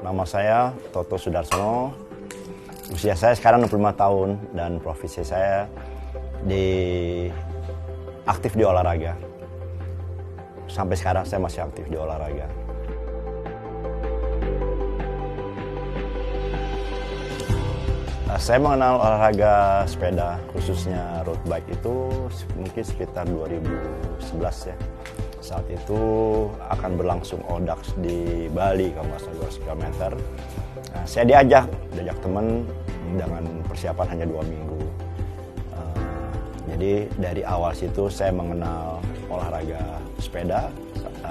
Nama saya Toto Sudarsono, usia saya sekarang 65 tahun dan profesi saya aktif di olahraga. Sampai sekarang saya masih aktif di olahraga. Saya mengenal olahraga sepeda, khususnya road bike itu mungkin sekitar 2011 ya. Saat itu akan berlangsung ODAX di Bali, kalau nggak salah 200 km. Nah, saya diajak teman dengan persiapan hanya 2 minggu. Jadi dari awal situ saya mengenal olahraga sepeda,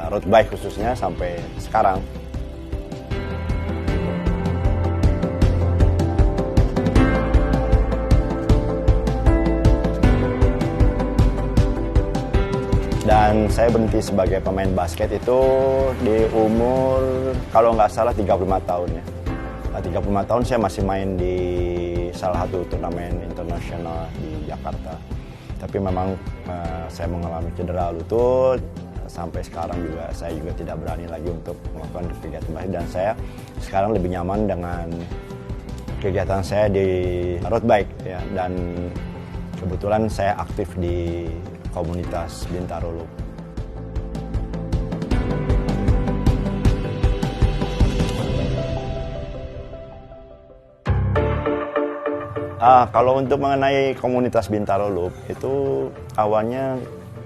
road bike khususnya sampai sekarang. Dan saya berhenti sebagai pemain basket itu di umur, kalau nggak salah 35 tahun ya. 35 tahun saya masih main di salah satu turnamen internasional di Jakarta. Tapi memang saya mengalami cedera lutut, sampai sekarang juga saya juga tidak berani lagi untuk melakukan kegiatan basket. Dan saya sekarang lebih nyaman dengan kegiatan saya di road bike ya. Dan kebetulan saya aktif di komunitas Bintaro Loop. Kalau untuk mengenai komunitas Bintaro Loop itu awalnya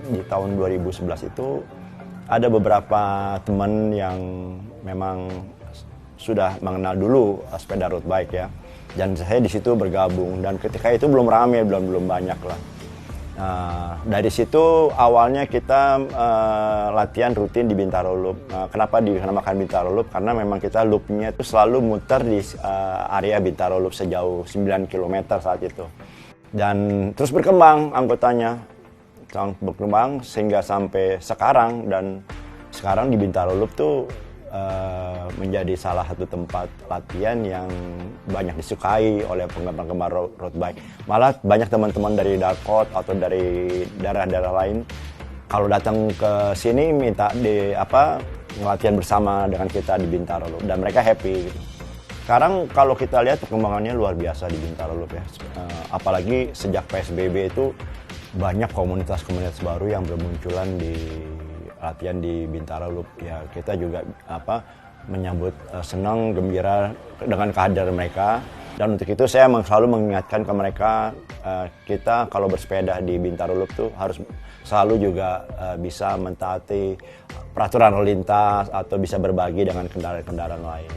di tahun 2011 itu ada beberapa teman yang memang sudah mengenal dulu sepeda road bike ya, dan saya di situ bergabung, dan ketika itu belum ramai, belum banyak lah. Dari situ awalnya kita latihan rutin di Bintaro Loop. Kenapa dinamakan Bintaro Loop? Karena memang kita loopnya itu selalu muter di area Bintaro Loop sejauh 9 km saat itu. Dan terus berkembang anggotanya, berkembang sehingga sampai sekarang. Dan sekarang di Bintaro Loop tuh menjadi salah satu tempat latihan yang banyak disukai oleh penggemar road bike. Malah banyak teman-teman dari Darkot atau dari daerah-daerah lain kalau datang ke sini minta latihan bersama dengan kita di Bintaro Loop, dan mereka happy gitu. Sekarang kalau kita lihat perkembangannya luar biasa di Bintaro Loop ya. Apalagi sejak PSBB itu banyak komunitas-komunitas baru yang bermunculan di latihan di Bintaro Loop ya. Kita juga menyambut senang, gembira dengan kehadiran mereka. Dan untuk itu saya selalu mengingatkan ke mereka, kita kalau bersepeda di Bintaro Loop tuh harus selalu juga bisa mentaati peraturan lalu lintas atau bisa berbagi dengan kendaraan-kendaraan lain.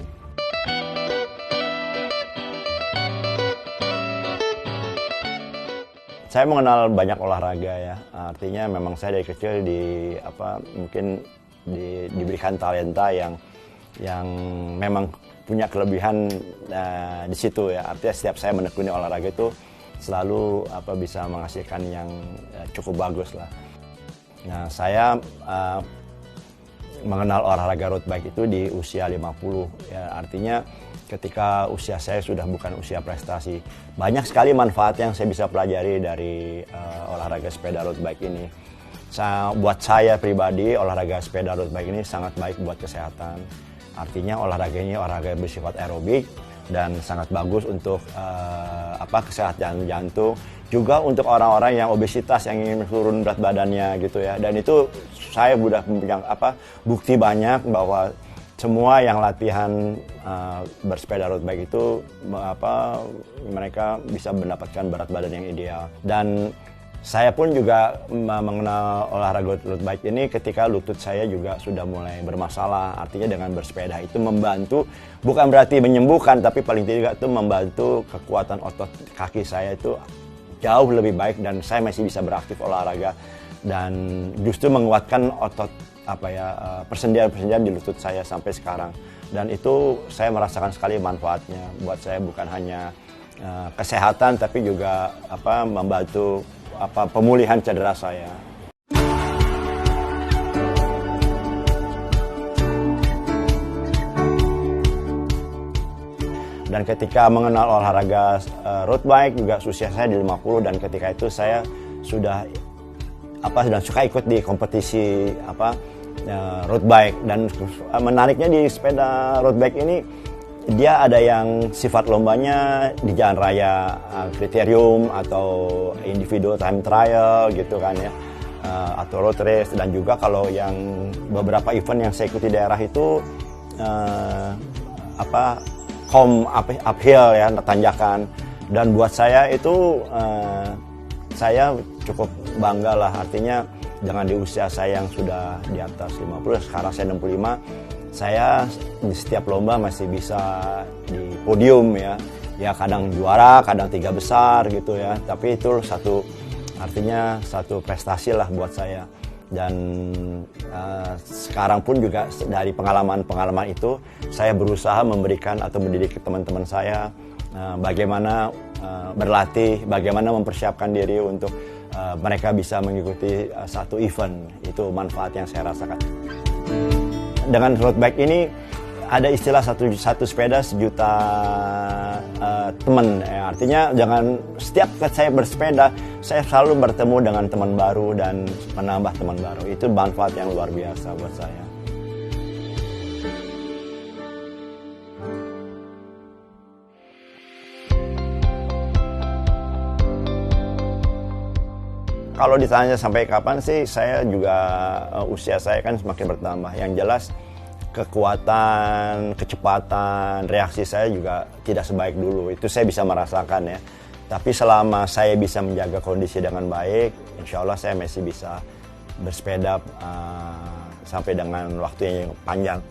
Saya mengenal banyak olahraga ya, artinya memang saya dari kecil diberikan talenta yang memang punya kelebihan di situ ya. Artinya setiap saya menekuni olahraga itu selalu bisa menghasilkan yang cukup bagus lah. Nah, saya mengenal olahraga road bike itu di usia 50 ya, artinya ketika usia saya sudah bukan usia prestasi. Banyak sekali manfaat yang saya bisa pelajari dari olahraga sepeda road bike ini. Buat saya pribadi, olahraga sepeda road bike ini sangat baik buat kesehatan. Artinya olahraga ini olahraga bersifat aerobik dan sangat bagus untuk kesehatan jantung. Juga untuk orang-orang yang obesitas, yang ingin turun berat badannya gitu ya. Dan itu saya sudah punya bukti banyak bahwa semua yang latihan bersepeda road bike itu mereka bisa mendapatkan berat badan yang ideal. Dan saya pun juga mengenal olahraga road bike ini ketika lutut saya juga sudah mulai bermasalah. Artinya dengan bersepeda itu membantu, bukan berarti menyembuhkan, tapi paling tidak itu membantu kekuatan otot kaki saya itu jauh lebih baik, dan saya masih bisa beraktif olahraga dan justru menguatkan otot persendian-persendian di lutut saya sampai sekarang. Dan itu saya merasakan sekali manfaatnya buat saya, bukan hanya kesehatan tapi juga membantu pemulihan cedera saya. Dan ketika mengenal olahraga road bike juga usia saya di 50, dan ketika itu saya sudah dan suka ikut di kompetisi road bike. Dan menariknya di sepeda road bike ini, dia ada yang sifat lombanya di jalan raya, kriterium atau individual time trial gitu kan ya, atau road race. Dan juga kalau yang beberapa event yang saya ikuti daerah itu uphill ya, tanjakan. Dan buat saya itu saya cukup bangga lah, artinya dengan di usia saya yang sudah di atas 50, sekarang saya 65, saya di setiap lomba masih bisa di podium ya. Ya kadang juara, kadang 3 besar gitu ya. Tapi itu artinya satu prestasi lah buat saya. Dan sekarang pun juga dari pengalaman itu, saya berusaha memberikan atau mendidik teman-teman saya bagaimana berlatih, bagaimana mempersiapkan diri untuk mereka bisa mengikuti satu event. Itu manfaat yang saya rasakan. Dengan road bike ini ada istilah satu sepeda sejuta teman. Artinya setiap saya bersepeda, saya selalu bertemu dengan teman baru dan menambah teman baru. Itu manfaat yang luar biasa buat saya. Kalau ditanya sampai kapan sih, saya juga usia saya kan semakin bertambah. Yang jelas kekuatan, kecepatan, reaksi saya juga tidak sebaik dulu. Itu saya bisa merasakan ya. Tapi selama saya bisa menjaga kondisi dengan baik, insya Allah saya masih bisa bersepeda sampai dengan waktu yang panjang.